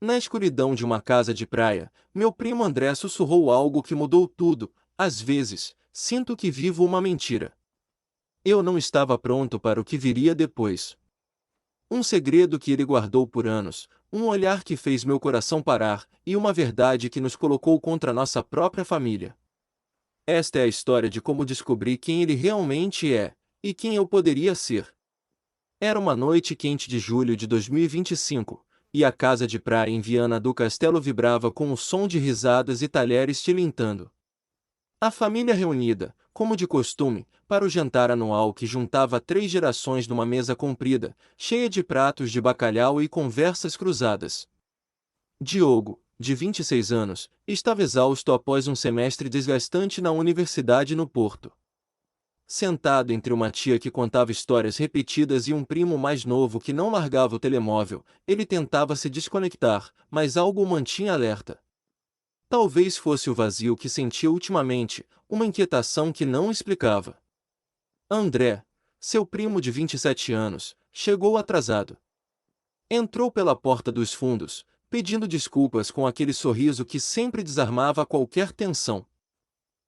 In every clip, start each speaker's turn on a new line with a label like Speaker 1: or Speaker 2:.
Speaker 1: Na escuridão de uma casa de praia, meu primo André sussurrou algo que mudou tudo. Às vezes, sinto que vivo uma mentira. Eu não estava pronto para o que viria depois. Um segredo que ele guardou por anos, um olhar que fez meu coração parar, e uma verdade que nos colocou contra nossa própria família. Esta é a história de como descobri quem ele realmente é, e quem eu poderia ser. Era uma noite quente de julho de 2025, e a casa de praia em Viana do Castelo vibrava com o som de risadas e talheres tilintando. A família reunida, como de costume, para o jantar anual que juntava 3 gerações numa mesa comprida, cheia de pratos de bacalhau e conversas cruzadas. Diogo, de 26 anos, estava exausto após um semestre desgastante na universidade no Porto. Sentado entre uma tia que contava histórias repetidas e um primo mais novo que não largava o telemóvel, ele tentava se desconectar, mas algo o mantinha alerta. Talvez fosse o vazio que sentia ultimamente, uma inquietação que não explicava. André, seu primo de 27 anos, chegou atrasado. Entrou pela porta dos fundos, pedindo desculpas com aquele sorriso que sempre desarmava qualquer tensão.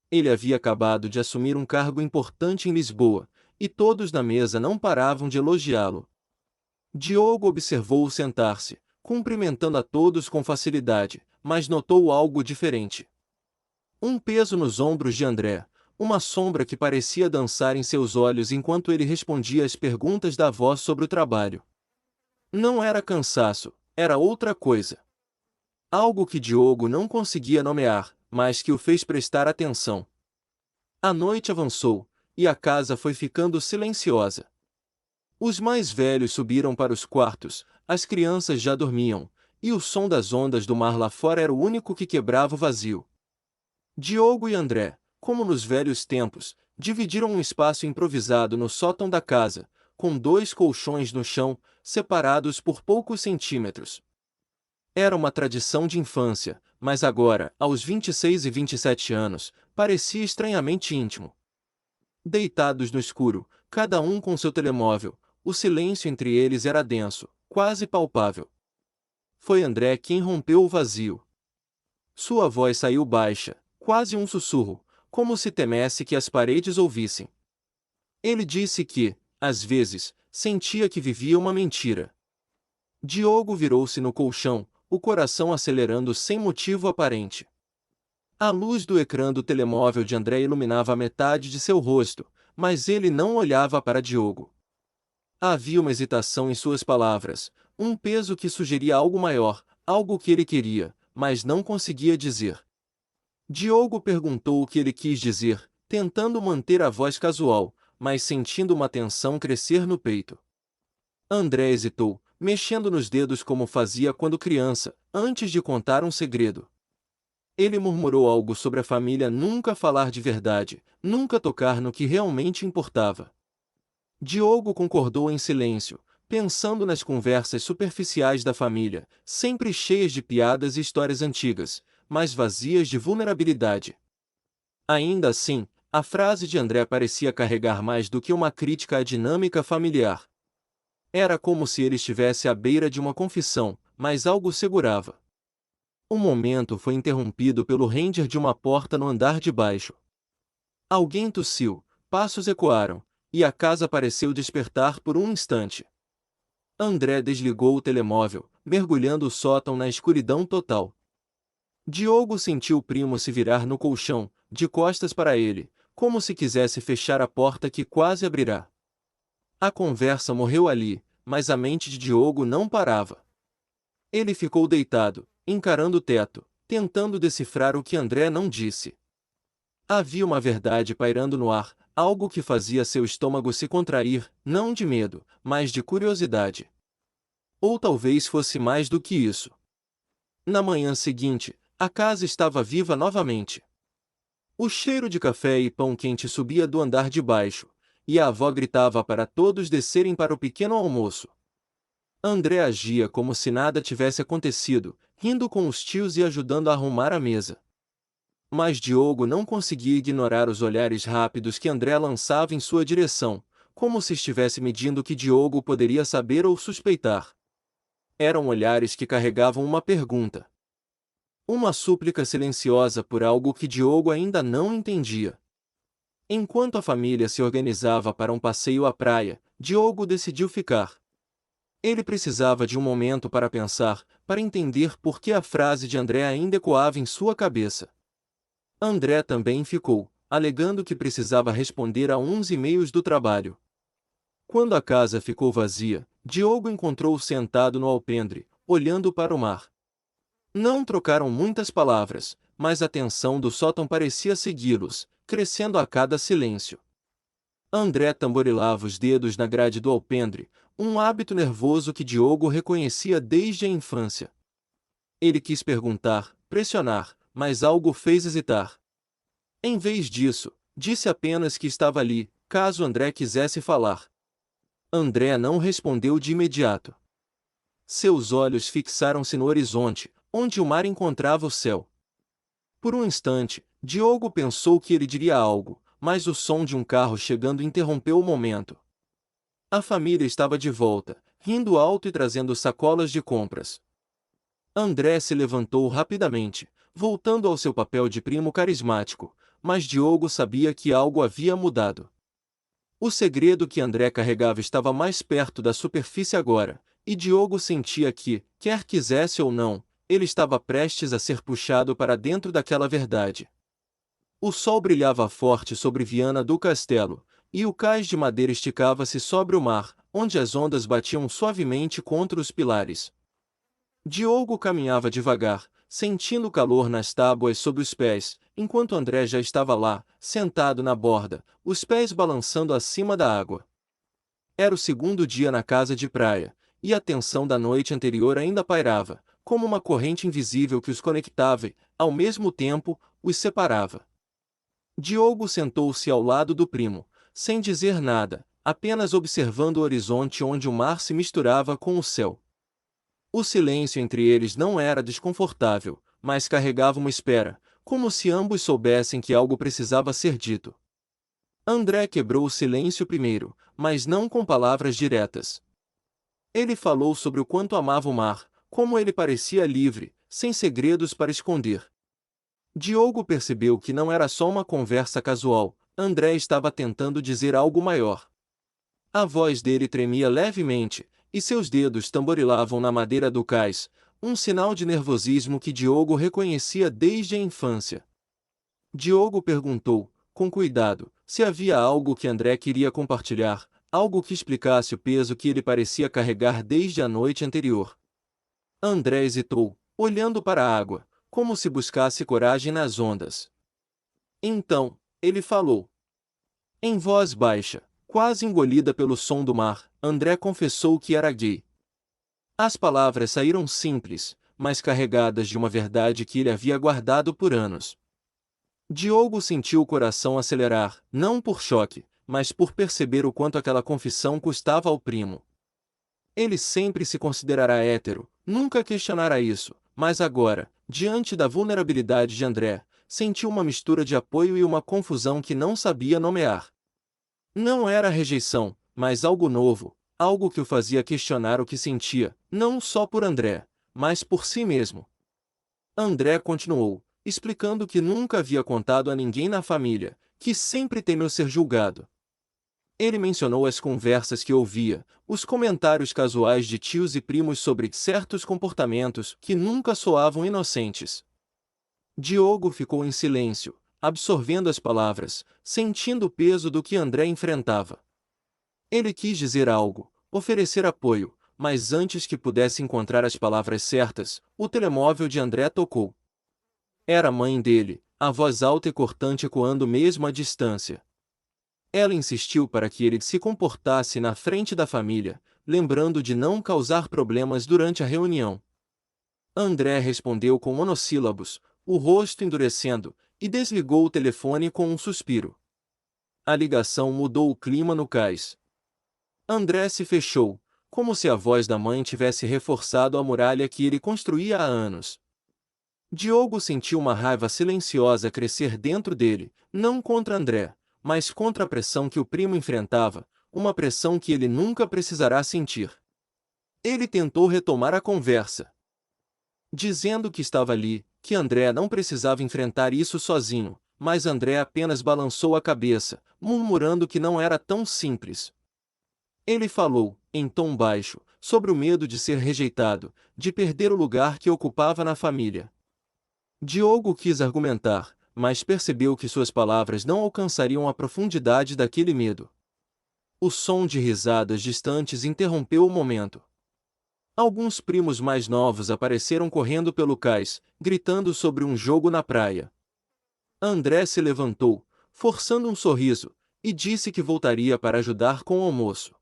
Speaker 1: Ele havia acabado de assumir um cargo importante em Lisboa, e todos na mesa não paravam de elogiá-lo. Diogo observou-o sentar-se, cumprimentando a todos com facilidade, mas notou algo diferente. Um peso nos ombros de André, uma sombra que parecia dançar em seus olhos enquanto ele respondia às perguntas da avó sobre o trabalho. Não era cansaço, era outra coisa. Algo que Diogo não conseguia nomear, mas que o fez prestar atenção. A noite avançou, e a casa foi ficando silenciosa. Os mais velhos subiram para os quartos, as crianças já dormiam, e o som das ondas do mar lá fora era o único que quebrava o vazio. Diogo e André, como nos velhos tempos, dividiram um espaço improvisado no sótão da casa, com 2 colchões no chão, separados por poucos centímetros. Era uma tradição de infância, mas agora, aos 26 e 27 anos, parecia estranhamente íntimo. Deitados no escuro, cada um com seu telemóvel, o silêncio entre eles era denso, quase palpável. Foi André quem rompeu o vazio. Sua voz saiu baixa, quase um sussurro, como se temesse que as paredes ouvissem. Ele disse que, às vezes, sentia que vivia uma mentira. Diogo virou-se no colchão, o coração acelerando sem motivo aparente. A luz do ecrã do telemóvel de André iluminava a metade de seu rosto, mas ele não olhava para Diogo. Havia uma hesitação em suas palavras, um peso que sugeria algo maior, algo que ele queria, mas não conseguia dizer. Diogo perguntou o que ele quis dizer, tentando manter a voz casual, mas sentindo uma tensão crescer no peito. André hesitou, mexendo nos dedos como fazia quando criança, antes de contar um segredo. Ele murmurou algo sobre a família nunca falar de verdade, nunca tocar no que realmente importava. Diogo concordou em silêncio, pensando nas conversas superficiais da família, sempre cheias de piadas e histórias antigas, mas vazias de vulnerabilidade. Ainda assim, a frase de André parecia carregar mais do que uma crítica à dinâmica familiar. Era como se ele estivesse à beira de uma confissão, mas algo segurava. O momento foi interrompido pelo ranger de uma porta no andar de baixo. Alguém tossiu, passos ecoaram, e a casa pareceu despertar por um instante. André desligou o telemóvel, mergulhando o sótão na escuridão total. Diogo sentiu o primo se virar no colchão, de costas para ele, como se quisesse fechar a porta que quase abrirá. A conversa morreu ali, mas a mente de Diogo não parava. Ele ficou deitado, encarando o teto, tentando decifrar o que André não disse. Havia uma verdade pairando no ar, algo que fazia seu estômago se contrair, não de medo, mas de curiosidade. Ou talvez fosse mais do que isso. Na manhã seguinte, a casa estava viva novamente. O cheiro de café e pão quente subia do andar de baixo, e a avó gritava para todos descerem para o pequeno almoço. André agia como se nada tivesse acontecido, rindo com os tios e ajudando a arrumar a mesa. Mas Diogo não conseguia ignorar os olhares rápidos que André lançava em sua direção, como se estivesse medindo o que Diogo poderia saber ou suspeitar. Eram olhares que carregavam uma pergunta. Uma súplica silenciosa por algo que Diogo ainda não entendia. Enquanto a família se organizava para um passeio à praia, Diogo decidiu ficar. Ele precisava de um momento para pensar, para entender por que a frase de André ainda ecoava em sua cabeça. André também ficou, alegando que precisava responder a uns e-mails do trabalho. Quando a casa ficou vazia, Diogo encontrou-o sentado no alpendre, olhando para o mar. Não trocaram muitas palavras, mas a tensão do sótão parecia segui-los, crescendo a cada silêncio. André tamborilava os dedos na grade do alpendre, um hábito nervoso que Diogo reconhecia desde a infância. Ele quis perguntar, pressionar, mas algo fez hesitar. Em vez disso, disse apenas que estava ali, caso André quisesse falar. André não respondeu de imediato. Seus olhos fixaram-se no horizonte, onde o mar encontrava o céu. Por um instante, Diogo pensou que ele diria algo, mas o som de um carro chegando interrompeu o momento. A família estava de volta, rindo alto e trazendo sacolas de compras. André se levantou rapidamente, voltando ao seu papel de primo carismático, mas Diogo sabia que algo havia mudado. O segredo que André carregava estava mais perto da superfície agora, e Diogo sentia que, quer quisesse ou não, ele estava prestes a ser puxado para dentro daquela verdade. O sol brilhava forte sobre Viana do Castelo, e o cais de madeira esticava-se sobre o mar, onde as ondas batiam suavemente contra os pilares. Diogo caminhava devagar, sentindo o calor nas tábuas sob os pés, enquanto André já estava lá, sentado na borda, os pés balançando acima da água. Era o segundo dia na casa de praia, e a tensão da noite anterior ainda pairava, como uma corrente invisível que os conectava e, ao mesmo tempo, os separava. Diogo sentou-se ao lado do primo, sem dizer nada, apenas observando o horizonte onde o mar se misturava com o céu. O silêncio entre eles não era desconfortável, mas carregava uma espera, como se ambos soubessem que algo precisava ser dito. André quebrou o silêncio primeiro, mas não com palavras diretas. Ele falou sobre o quanto amava o mar, como ele parecia livre, sem segredos para esconder. Diogo percebeu que não era só uma conversa casual, André estava tentando dizer algo maior. A voz dele tremia levemente, e seus dedos tamborilavam na madeira do cais, um sinal de nervosismo que Diogo reconhecia desde a infância. Diogo perguntou, com cuidado, se havia algo que André queria compartilhar, algo que explicasse o peso que ele parecia carregar desde a noite anterior. André hesitou, olhando para a água, como se buscasse coragem nas ondas. Então, ele falou. Em voz baixa, quase engolida pelo som do mar, André confessou que era gay. As palavras saíram simples, mas carregadas de uma verdade que ele havia guardado por anos. Diogo sentiu o coração acelerar, não por choque, mas por perceber o quanto aquela confissão custava ao primo. Ele sempre se considerará hétero, nunca questionará isso, mas agora, diante da vulnerabilidade de André, sentiu uma mistura de apoio e uma confusão que não sabia nomear. Não era rejeição, mas algo novo, algo que o fazia questionar o que sentia, não só por André, mas por si mesmo. André continuou, explicando que nunca havia contado a ninguém na família, que sempre temeu ser julgado. Ele mencionou as conversas que ouvia, os comentários casuais de tios e primos sobre certos comportamentos que nunca soavam inocentes. Diogo ficou em silêncio, absorvendo as palavras, sentindo o peso do que André enfrentava. Ele quis dizer algo, oferecer apoio, mas antes que pudesse encontrar as palavras certas, o telemóvel de André tocou. Era a mãe dele, a voz alta e cortante ecoando mesmo à distância. Ela insistiu para que ele se comportasse na frente da família, lembrando de não causar problemas durante a reunião. André respondeu com monossílabos, o rosto endurecendo, e desligou o telefone com um suspiro. A ligação mudou o clima no cais. André se fechou, como se a voz da mãe tivesse reforçado a muralha que ele construía há anos. Diogo sentiu uma raiva silenciosa crescer dentro dele, não contra André, mas contra a pressão que o primo enfrentava, uma pressão que ele nunca precisará sentir. Ele tentou retomar a conversa, dizendo que estava ali, que André não precisava enfrentar isso sozinho, mas André apenas balançou a cabeça, murmurando que não era tão simples. Ele falou, em tom baixo, sobre o medo de ser rejeitado, de perder o lugar que ocupava na família. Diogo quis argumentar, mas percebeu que suas palavras não alcançariam a profundidade daquele medo. O som de risadas distantes interrompeu o momento. Alguns primos mais novos apareceram correndo pelo cais, gritando sobre um jogo na praia. André se levantou, forçando um sorriso, e disse que voltaria para ajudar com o almoço.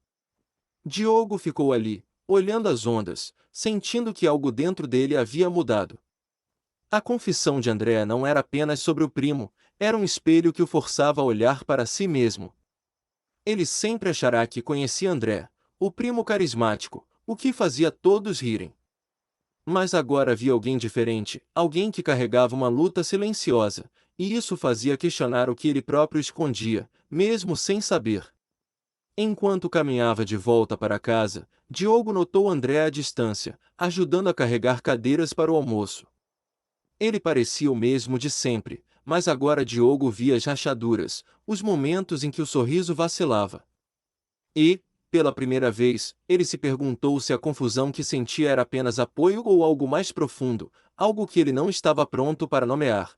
Speaker 1: Diogo ficou ali, olhando as ondas, sentindo que algo dentro dele havia mudado. A confissão de André não era apenas sobre o primo, era um espelho que o forçava a olhar para si mesmo. Ele sempre achará que conhecia André, o primo carismático, o que fazia todos rirem. Mas agora havia alguém diferente, alguém que carregava uma luta silenciosa, e isso fazia questionar o que ele próprio escondia, mesmo sem saber. Enquanto caminhava de volta para casa, Diogo notou André à distância, ajudando a carregar cadeiras para o almoço. Ele parecia o mesmo de sempre, mas agora Diogo via as rachaduras, os momentos em que o sorriso vacilava. E, pela primeira vez, ele se perguntou se a confusão que sentia era apenas apoio ou algo mais profundo, algo que ele não estava pronto para nomear.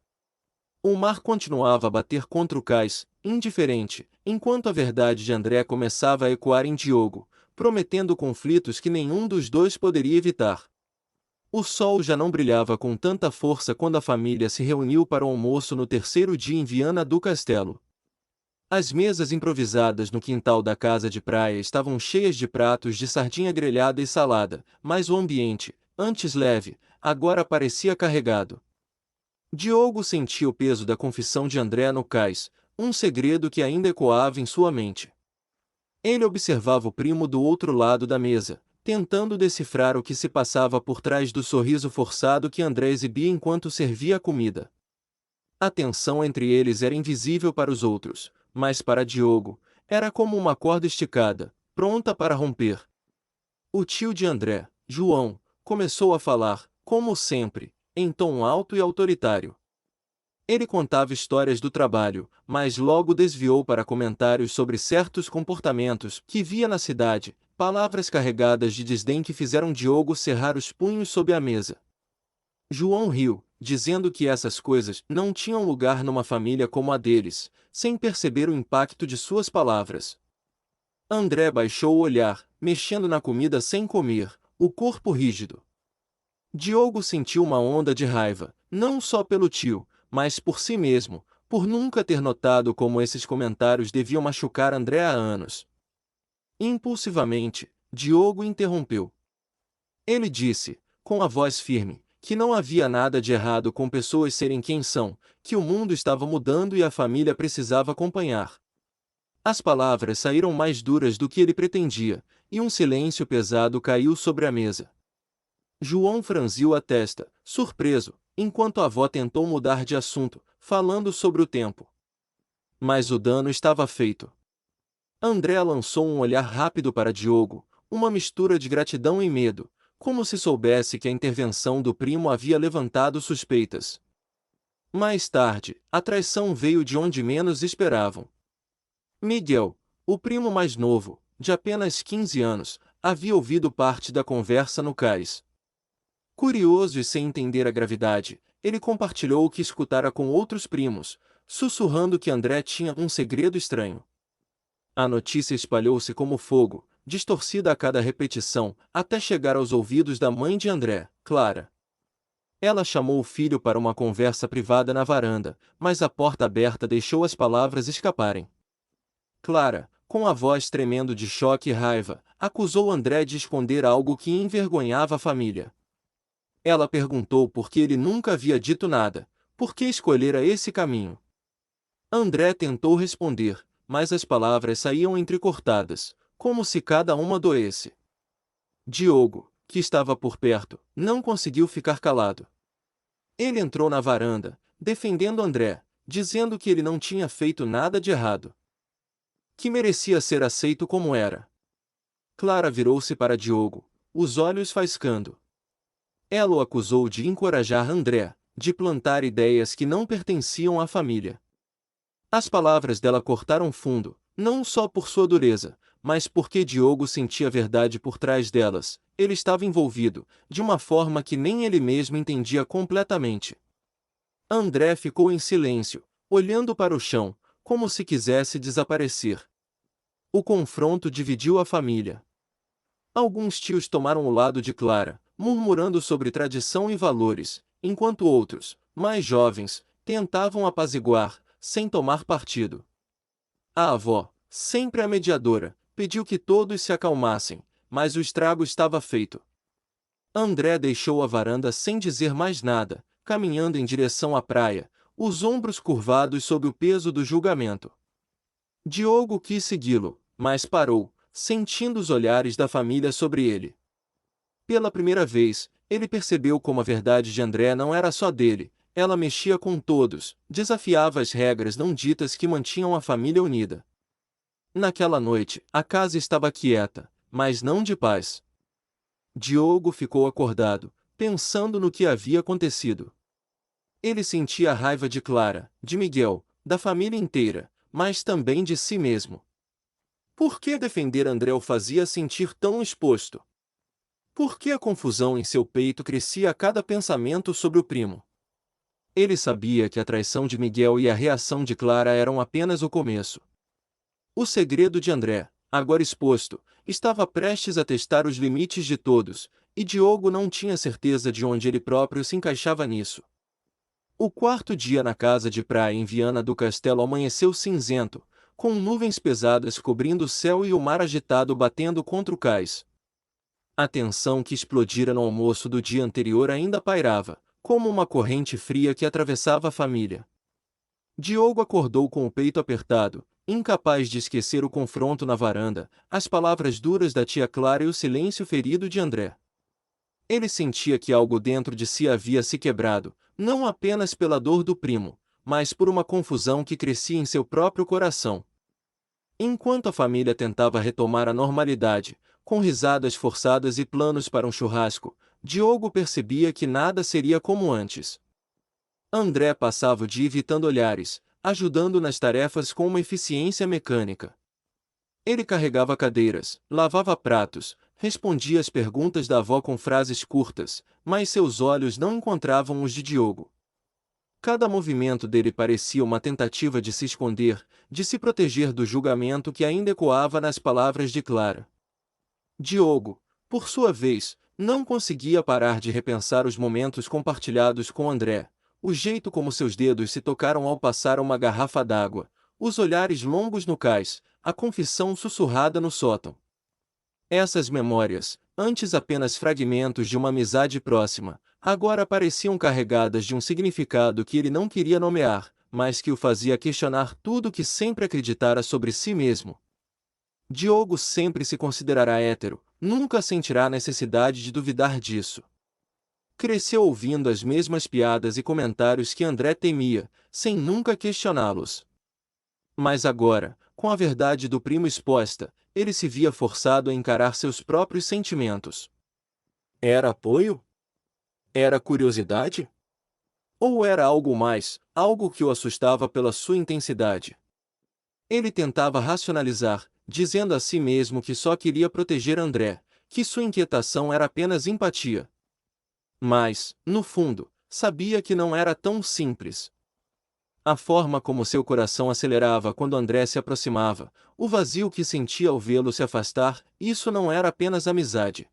Speaker 1: O mar continuava a bater contra o cais, indiferente, enquanto a verdade de André começava a ecoar em Diogo, prometendo conflitos que nenhum dos dois poderia evitar. O sol já não brilhava com tanta força quando a família se reuniu para o almoço no terceiro dia em Viana do Castelo. As mesas improvisadas no quintal da casa de praia estavam cheias de pratos de sardinha grelhada e salada, mas o ambiente, antes leve, agora parecia carregado. Diogo sentia o peso da confissão de André no cais, um segredo que ainda ecoava em sua mente. Ele observava o primo do outro lado da mesa, tentando decifrar o que se passava por trás do sorriso forçado que André exibia enquanto servia a comida. A tensão entre eles era invisível para os outros, mas para Diogo, era como uma corda esticada, pronta para romper. O tio de André, João, começou a falar, como sempre, em tom alto e autoritário. Ele contava histórias do trabalho, mas logo desviou para comentários sobre certos comportamentos que via na cidade, palavras carregadas de desdém que fizeram Diogo cerrar os punhos sob a mesa. João riu, dizendo que essas coisas não tinham lugar numa família como a deles, sem perceber o impacto de suas palavras. André baixou o olhar, mexendo na comida sem comer, o corpo rígido. Diogo sentiu uma onda de raiva, não só pelo tio, mas por si mesmo, por nunca ter notado como esses comentários deviam machucar André há anos. Impulsivamente, Diogo interrompeu. Ele disse, com a voz firme, que não havia nada de errado com pessoas serem quem são, que o mundo estava mudando e a família precisava acompanhar. As palavras saíram mais duras do que ele pretendia, e um silêncio pesado caiu sobre a mesa. João franziu a testa, surpreso, enquanto a avó tentou mudar de assunto, falando sobre o tempo. Mas o dano estava feito. André lançou um olhar rápido para Diogo, uma mistura de gratidão e medo, como se soubesse que a intervenção do primo havia levantado suspeitas. Mais tarde, a traição veio de onde menos esperavam. Miguel, o primo mais novo, de apenas 15 anos, havia ouvido parte da conversa no cais. Curioso e sem entender a gravidade, ele compartilhou o que escutara com outros primos, sussurrando que André tinha um segredo estranho. A notícia espalhou-se como fogo, distorcida a cada repetição, até chegar aos ouvidos da mãe de André, Clara. Ela chamou o filho para uma conversa privada na varanda, mas a porta aberta deixou as palavras escaparem. Clara, com a voz tremendo de choque e raiva, acusou André de esconder algo que envergonhava a família. Ela perguntou por que ele nunca havia dito nada, por que escolhera esse caminho. André tentou responder, mas as palavras saíam entrecortadas, como se cada uma doesse. Diogo, que estava por perto, não conseguiu ficar calado. Ele entrou na varanda, defendendo André, dizendo que ele não tinha feito nada de errado, que merecia ser aceito como era. Clara virou-se para Diogo, os olhos faiscando. Ela o acusou de encorajar André, de plantar ideias que não pertenciam à família. As palavras dela cortaram fundo, não só por sua dureza, mas porque Diogo sentia a verdade por trás delas. Ele estava envolvido, de uma forma que nem ele mesmo entendia completamente. André ficou em silêncio, olhando para o chão, como se quisesse desaparecer. O confronto dividiu a família. Alguns tios tomaram o lado de Clara, murmurando sobre tradição e valores, enquanto outros, mais jovens, tentavam apaziguar, sem tomar partido. A avó, sempre a mediadora, pediu que todos se acalmassem, mas o estrago estava feito. André deixou a varanda sem dizer mais nada, caminhando em direção à praia, os ombros curvados sob o peso do julgamento. Diogo quis segui-lo, mas parou, sentindo os olhares da família sobre ele. Pela primeira vez, ele percebeu como a verdade de André não era só dele, ela mexia com todos, desafiava as regras não ditas que mantinham a família unida. Naquela noite, a casa estava quieta, mas não de paz. Diogo ficou acordado, pensando no que havia acontecido. Ele sentia a raiva de Clara, de Miguel, da família inteira, mas também de si mesmo. Por que defender André o fazia sentir tão exposto? Por que a confusão em seu peito crescia a cada pensamento sobre o primo? Ele sabia que a traição de Miguel e a reação de Clara eram apenas o começo. O segredo de André, agora exposto, estava prestes a testar os limites de todos, e Diogo não tinha certeza de onde ele próprio se encaixava nisso. O quarto dia na casa de praia em Viana do Castelo amanheceu cinzento, com nuvens pesadas cobrindo o céu e o mar agitado batendo contra o cais. A tensão que explodira no almoço do dia anterior ainda pairava, como uma corrente fria que atravessava a família. Diogo acordou com o peito apertado, incapaz de esquecer o confronto na varanda, as palavras duras da tia Clara e o silêncio ferido de André. Ele sentia que algo dentro de si havia se quebrado, não apenas pela dor do primo, mas por uma confusão que crescia em seu próprio coração. Enquanto a família tentava retomar a normalidade, com risadas forçadas e planos para um churrasco, Diogo percebia que nada seria como antes. André passava o dia evitando olhares, ajudando nas tarefas com uma eficiência mecânica. Ele carregava cadeiras, lavava pratos, respondia às perguntas da avó com frases curtas, mas seus olhos não encontravam os de Diogo. Cada movimento dele parecia uma tentativa de se esconder, de se proteger do julgamento que ainda ecoava nas palavras de Clara. Diogo, por sua vez, não conseguia parar de repensar os momentos compartilhados com André, o jeito como seus dedos se tocaram ao passar uma garrafa d'água, os olhares longos no cais, a confissão sussurrada no sótão. Essas memórias, antes apenas fragmentos de uma amizade próxima, agora pareciam carregadas de um significado que ele não queria nomear, mas que o fazia questionar tudo o que sempre acreditara sobre si mesmo. Diogo sempre se considerará hétero, nunca sentirá a necessidade de duvidar disso. Cresceu ouvindo as mesmas piadas e comentários que André temia, sem nunca questioná-los. Mas agora, com a verdade do primo exposta, ele se via forçado a encarar seus próprios sentimentos. Era apoio? Era curiosidade? Ou era algo mais, algo que o assustava pela sua intensidade? Ele tentava racionalizar, dizendo a si mesmo que só queria proteger André, que sua inquietação era apenas empatia. Mas, no fundo, sabia que não era tão simples. A forma como seu coração acelerava quando André se aproximava, o vazio que sentia ao vê-lo se afastar, isso não era apenas amizade.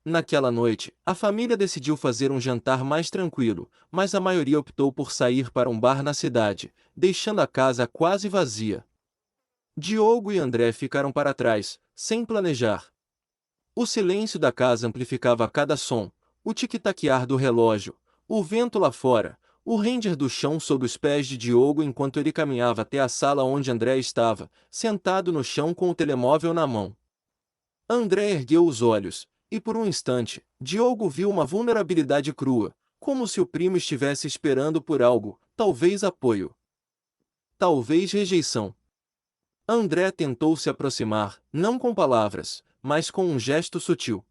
Speaker 1: Naquela noite, a família decidiu fazer um jantar mais tranquilo, mas a maioria optou por sair para um bar na cidade, deixando a casa quase vazia. Diogo e André ficaram para trás, sem planejar. O silêncio da casa amplificava cada som, o tic-taquear do relógio, o vento lá fora, o render do chão sob os pés de Diogo enquanto ele caminhava até a sala onde André estava, sentado no chão com o telemóvel na mão. André ergueu os olhos, e por um instante, Diogo viu uma vulnerabilidade crua, como se o primo estivesse esperando por algo, talvez apoio. Talvez rejeição. André tentou se aproximar, não com palavras, mas com um gesto sutil.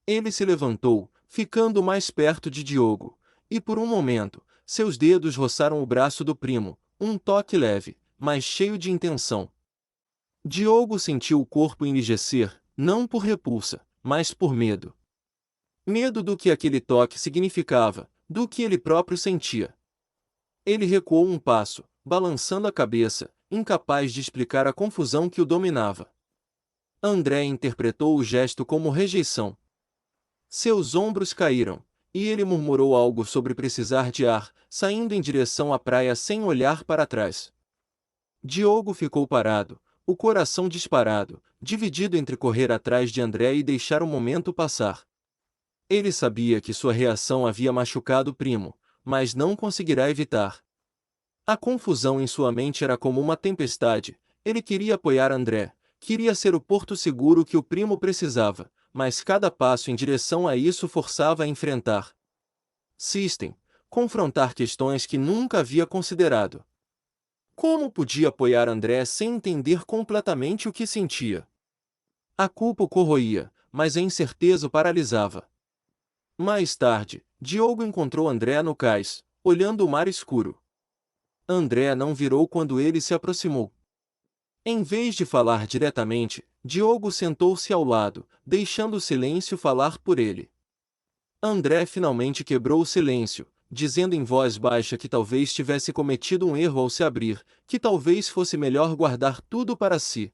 Speaker 1: Ele se levantou, ficando mais perto de Diogo, e por um momento, seus dedos roçaram o braço do primo, um toque leve, mas cheio de intenção. Diogo sentiu o corpo enrijecer, não por repulsa, mas por medo. Medo do que aquele toque significava, do que ele próprio sentia. Ele recuou um passo, balançando a cabeça, incapaz de explicar a confusão que o dominava. André interpretou o gesto como rejeição. Seus ombros caíram, e ele murmurou algo sobre precisar de ar, saindo em direção à praia sem olhar para trás. Diogo ficou parado, o coração disparado, dividido entre correr atrás de André e deixar o momento passar. Ele sabia que sua reação havia machucado o primo, mas não conseguirá evitar. A confusão em sua mente era como uma tempestade. Ele queria apoiar André, queria ser o porto seguro que o primo precisava, mas cada passo em direção a isso forçava a enfrentar System, confrontar questões que nunca havia considerado. Como podia apoiar André sem entender completamente o que sentia? A culpa o corroía, mas a incerteza o paralisava. Mais tarde, Diogo encontrou André no cais, olhando o mar escuro. André não virou quando ele se aproximou. Em vez de falar diretamente, Diogo sentou-se ao lado, deixando o silêncio falar por ele. André finalmente quebrou o silêncio, dizendo em voz baixa que talvez tivesse cometido um erro ao se abrir, que talvez fosse melhor guardar tudo para si.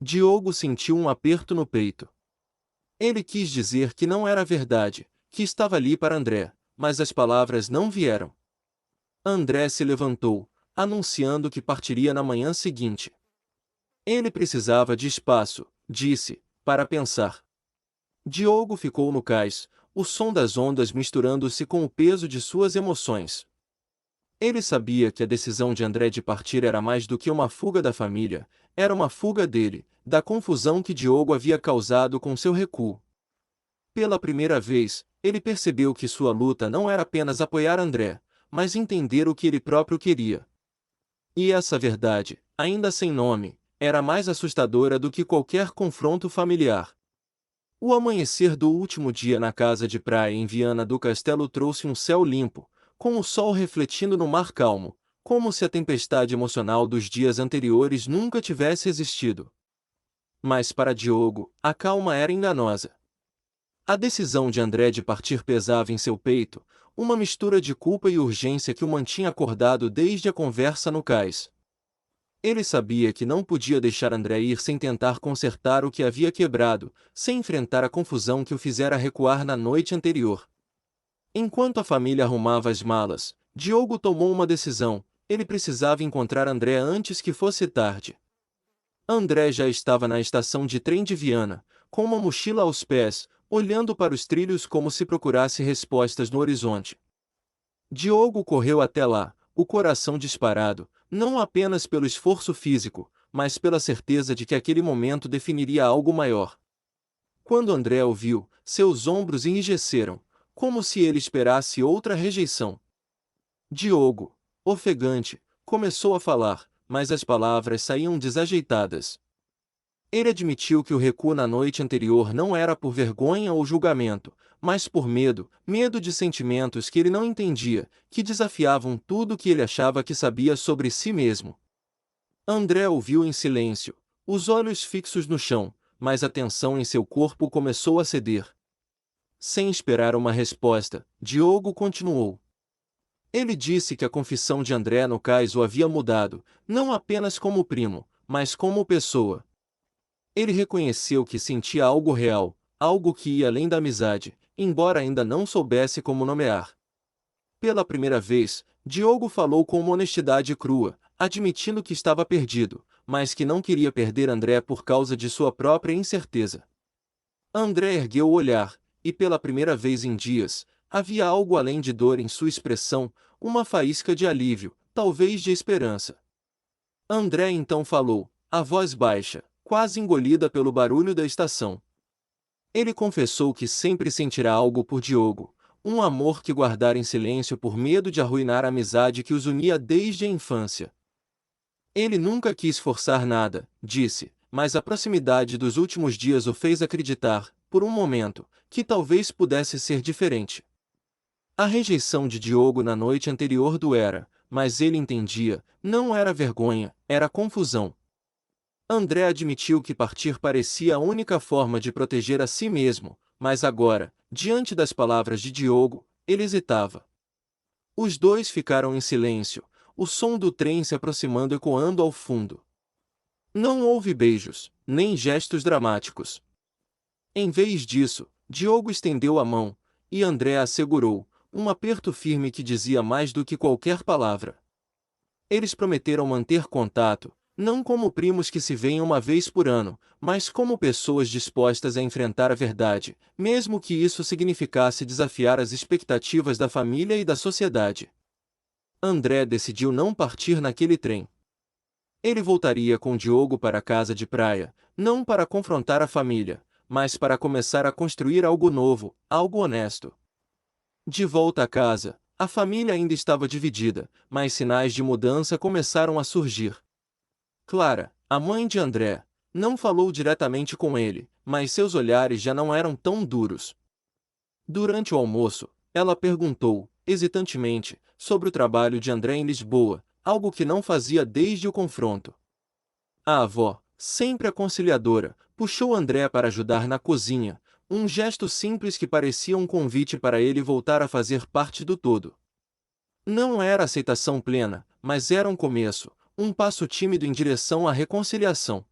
Speaker 1: Diogo sentiu um aperto no peito. Ele quis dizer que não era verdade, que estava ali para André, mas as palavras não vieram. André se levantou, anunciando que partiria na manhã seguinte. Ele precisava de espaço, disse, para pensar. Diogo ficou no cais, o som das ondas misturando-se com o peso de suas emoções. Ele sabia que a decisão de André de partir era mais do que uma fuga da família, era uma fuga dele, da confusão que Diogo havia causado com seu recuo. Pela primeira vez, ele percebeu que sua luta não era apenas apoiar André, mas entender o que ele próprio queria. E essa verdade, ainda sem nome, era mais assustadora do que qualquer confronto familiar. O amanhecer do último dia na casa de praia em Viana do Castelo trouxe um céu limpo, com o sol refletindo no mar calmo, como se a tempestade emocional dos dias anteriores nunca tivesse existido. Mas para Diogo, a calma era enganosa. A decisão de André de partir pesava em seu peito, uma mistura de culpa e urgência que o mantinha acordado desde a conversa no cais. Ele sabia que não podia deixar André ir sem tentar consertar o que havia quebrado, sem enfrentar a confusão que o fizera recuar na noite anterior. Enquanto a família arrumava as malas, Diogo tomou uma decisão: ele precisava encontrar André antes que fosse tarde. André já estava na estação de trem de Viana, com uma mochila aos pés, olhando para os trilhos como se procurasse respostas no horizonte. Diogo correu até lá, o coração disparado, não apenas pelo esforço físico, mas pela certeza de que aquele momento definiria algo maior. Quando André o viu, seus ombros enrijeceram, como se ele esperasse outra rejeição. Diogo, ofegante, começou a falar, mas as palavras saíam desajeitadas. Ele admitiu que o recuo na noite anterior não era por vergonha ou julgamento, mas por medo, medo de sentimentos que ele não entendia, que desafiavam tudo o que ele achava que sabia sobre si mesmo. André ouviu em silêncio, os olhos fixos no chão, mas a tensão em seu corpo começou a ceder. Sem esperar uma resposta, Diogo continuou. Ele disse que a confissão de André no cais o havia mudado, não apenas como primo, mas como pessoa. Ele reconheceu que sentia algo real, algo que ia além da amizade, embora ainda não soubesse como nomear. Pela primeira vez, Diogo falou com uma honestidade crua, admitindo que estava perdido, mas que não queria perder André por causa de sua própria incerteza. André ergueu o olhar, e pela primeira vez em dias, havia algo além de dor em sua expressão, uma faísca de alívio, talvez de esperança. André então falou, a voz baixa, quase engolida pelo barulho da estação. Ele confessou que sempre sentirá algo por Diogo, um amor que guardara em silêncio por medo de arruinar a amizade que os unia desde a infância. Ele nunca quis forçar nada, disse, mas a proximidade dos últimos dias o fez acreditar, por um momento, que talvez pudesse ser diferente. A rejeição de Diogo na noite anterior doera, mas ele entendia, não era vergonha, era confusão. André admitiu que partir parecia a única forma de proteger a si mesmo, mas agora, diante das palavras de Diogo, ele hesitava. Os dois ficaram em silêncio, o som do trem se aproximando ecoando ao fundo. Não houve beijos, nem gestos dramáticos. Em vez disso, Diogo estendeu a mão, e André a segurou, um aperto firme que dizia mais do que qualquer palavra. Eles prometeram manter contato, não como primos que se veem uma vez por ano, mas como pessoas dispostas a enfrentar a verdade, mesmo que isso significasse desafiar as expectativas da família e da sociedade. André decidiu não partir naquele trem. Ele voltaria com Diogo para a casa de praia, não para confrontar a família, mas para começar a construir algo novo, algo honesto. De volta a casa, a família ainda estava dividida, mas sinais de mudança começaram a surgir. Clara, a mãe de André, não falou diretamente com ele, mas seus olhares já não eram tão duros. Durante o almoço, ela perguntou, hesitantemente, sobre o trabalho de André em Lisboa, algo que não fazia desde o confronto. A avó, sempre conciliadora, puxou André para ajudar na cozinha, um gesto simples que parecia um convite para ele voltar a fazer parte do todo. Não era aceitação plena, mas era um começo, um passo tímido em direção à reconciliação.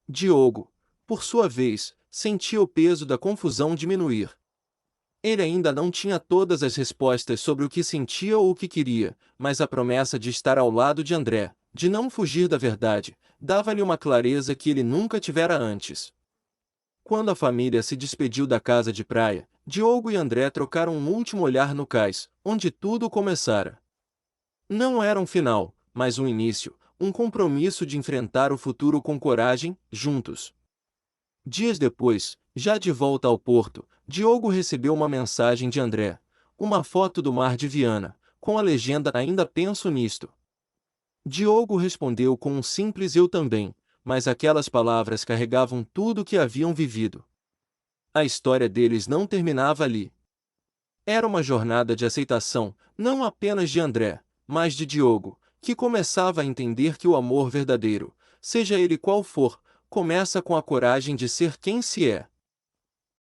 Speaker 1: Diogo, por sua vez, sentia o peso da confusão diminuir. Ele ainda não tinha todas as respostas sobre o que sentia ou o que queria, mas a promessa de estar ao lado de André, de não fugir da verdade, dava-lhe uma clareza que ele nunca tivera antes. Quando a família se despediu da casa de praia, Diogo e André trocaram um último olhar no cais, onde tudo começara. Não era um final, mas um início, um compromisso de enfrentar o futuro com coragem, juntos. Dias depois, já de volta ao porto, Diogo recebeu uma mensagem de André, uma foto do mar de Viana, com a legenda "Ainda penso nisto". Diogo respondeu com um simples "eu também", mas aquelas palavras carregavam tudo o que haviam vivido. A história deles não terminava ali. Era uma jornada de aceitação, não apenas de André, mas de Diogo, que começava a entender que o amor verdadeiro, seja ele qual for, começa com a coragem de ser quem se é.